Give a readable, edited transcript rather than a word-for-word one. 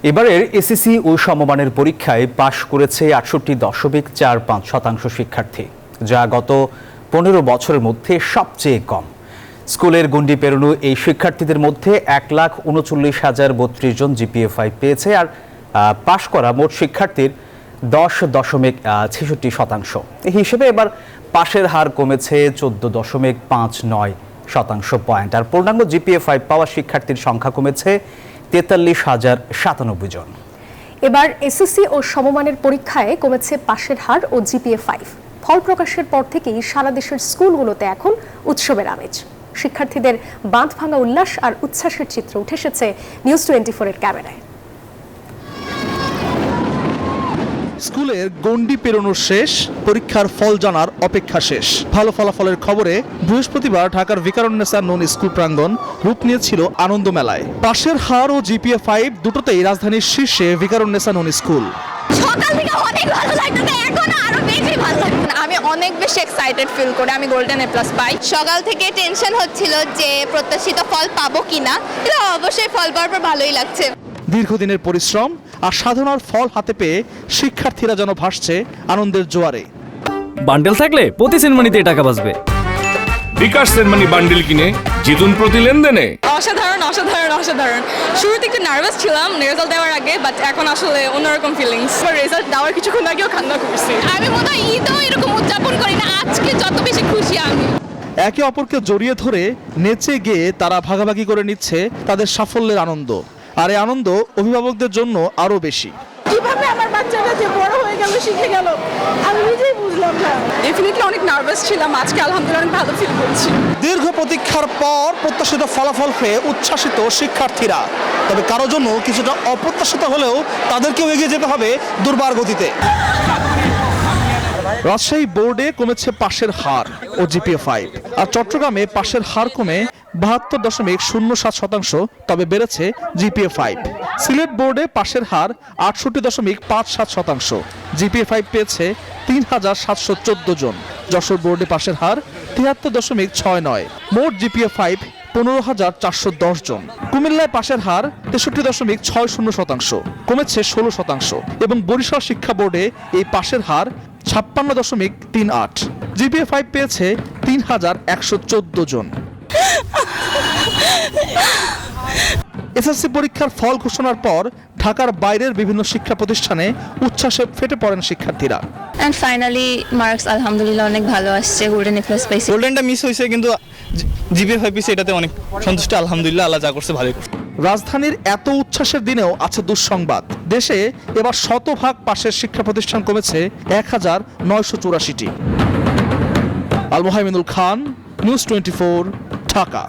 এবারের এসএসসি ও সমমানের পরীক্ষায় পাশ করেছে ৬৮.৪৫% শিক্ষার্থী, যা গত ১৫ বছরের মধ্যে সবচেয়ে কম। স্কুলের গণ্ডি পেরোনো এই শিক্ষার্থীদের মধ্যে ১,৩৯,০৩২ জন GPA-5 পেয়েছে, আর পাশ করা মোট শিক্ষার্থীর 10.৬৬%। এই হিসেবে এবার পাশের হার কমেছে 14.59% পয়েন্ট, আর পূর্ণাঙ্গ GPA-5 পাওয়া শিক্ষার্থীর সংখ্যা কমেছে ৪৩,০৯৭ জন। এবার এসএসসি ও সমমানের পরীক্ষায় কমেছে পাশের হার ও GPA-5। ফল প্রকাশের পর থেকেই সারা দেশের স্কুলগুলোতে এখন উৎসবের আমেজ। শিক্ষার্থীদের বাঁধ ভাঙা উল্লাস আর উচ্ছ্বাসের চিত্র উঠে এসেছে নিউজ 24-এর ক্যামেরায়। স্কুলের গণ্ডি পেরোনোর শেষ, পরীক্ষার ফল জানার অপেক্ষা শেষ। ভালো ফলাফলের খবরে বৃহস্পতিবার ঢাকার ভিকারুন্নেসা নূন স্কুল প্রাঙ্গণ রূপ নিয়েছিল আনন্দ মেলায়। পাশের হার ও GPA-5 দুটোতেই রাজধানীর শীর্ষে ভিকারুন্নেসা নূন স্কুল। সকাল থেকে অনেক ভালো লাগতেছে, এখন আরো বেশি ভালো লাগছে। আমি অনেক বেশি এক্সাইটেড ফিল করি, আমি গোল্ডেন A+ পাই। সকাল থেকে টেনশন হচ্ছিল যে প্রত্যাশিত ফল পাবো কিনা, কিন্তু অবশ্যই ফল পাওয়ার পর ভালোই লাগছে। দীর্ঘদিনের পরিশ্রম আর সাধনার ফল হাতে পেয়ে শিক্ষার্থীরা যেন ভাসছে আনন্দের জোয়ারে। বান্ডেল থাকলে প্রতি সেনমানিতে টাকা বাঁচবে। বিকাশ সেনমানি বান্ডেল কিনে জিতুন প্রতি লেনদেনে। অসাধারণ অসাধারণ অসাধারণ। শুরুতে একটু নার্ভাস ছিলাম রেজাল্ট দেওয়ার আগে, বাট এখন আসলে অন্যরকম ফিলিংস। রেজাল্ট দেওয়ার কিছুক্ষণ আগেও কান্না করছি। আমি মনে হয় ঈদও এরকম উদযাপন করি না, আজকে যত বেশি খুশি আমি। একে অপরকে জড়িয়ে ধরে নেচে গেয়ে তারা ভাগাভাগি করে নিচ্ছে তাদের সাফল্যের আনন্দ, আর এই আনন্দ অভিভাবকদের জন্য আরো বেশি। কিভাবে আমার বাচ্চাটা যে বড় হয়ে গেল, শিখে গেল, আমি নিজেই বুঝলাম না। ডেফিনেটলি অনেক নার্ভাস ছিলাম, আজকে আলহামদুলিল্লাহ অনেক ভালো ফিল করছি। দীর্ঘ প্রতীক্ষার পর প্রত্যাশিত ফলাফল পেয়ে উচ্ছ্বাসিত শিক্ষার্থীরা। তবে কারো জন্য কিছুটা অপ্রত্যাশিত হলেও তাদেরকেও এগিয়ে যেতে হবে দুর্বার গতিতে। রাজশাহী বোর্ডে কমেছে পাশের হার ও GPA-5, আর চট্টগ্রামে পাশের হার কমে ৭২.০৭%, তবে বেড়েছে GPA-5। সিলেট বোর্ডে পাশের হার ৬৮.৫৭%, GPA-5 পেয়েছে ৩,৭১৪ জন। যশোর বোর্ডে পাশের হার ৭৩.৬৯, মোট GPA-5 ১৫,৪১০ জন। কুমিল্লায় পাশের হার ৬৩.৬০%, কমেছে ১৬%, এবং বরিশাল শিক্ষা বোর্ডে এই পাশের হার ৫৬.৩৮। GPA-5 পেয়েছে ৩,১১৪ জন। এসএসসি পরীক্ষার ফল ঘোষণার পর ঢাকার বাইরের বিভিন্ন শিক্ষা প্রতিষ্ঠানে উচ্ছ্বাসে ফেটে পড়েন শিক্ষার্থীরা। এন্ড ফাইনালি মার্কস আলহামদুলিল্লাহ অনেক ভালো আসছে, গোল্ডেন A+ পাইছি। গোল্ডেনটা মিস হয়েছে, কিন্তু GPA-5 পেয়েছে, এটাতে অনেক সন্তুষ্ট। আলহামদুলিল্লাহ, আল্লাহ যা করছে ভালোই করছে। রাজধানীর এত উচ্ছ্বাসের দিনেও আছে দুঃসংবাদ। দেশে এবার শতভাগ পাশের শিক্ষা প্রতিষ্ঠান কমেছে ১,৯৮৪টি। আল মোহাইমিনুল খান, নিউজ 24, ঢাকা।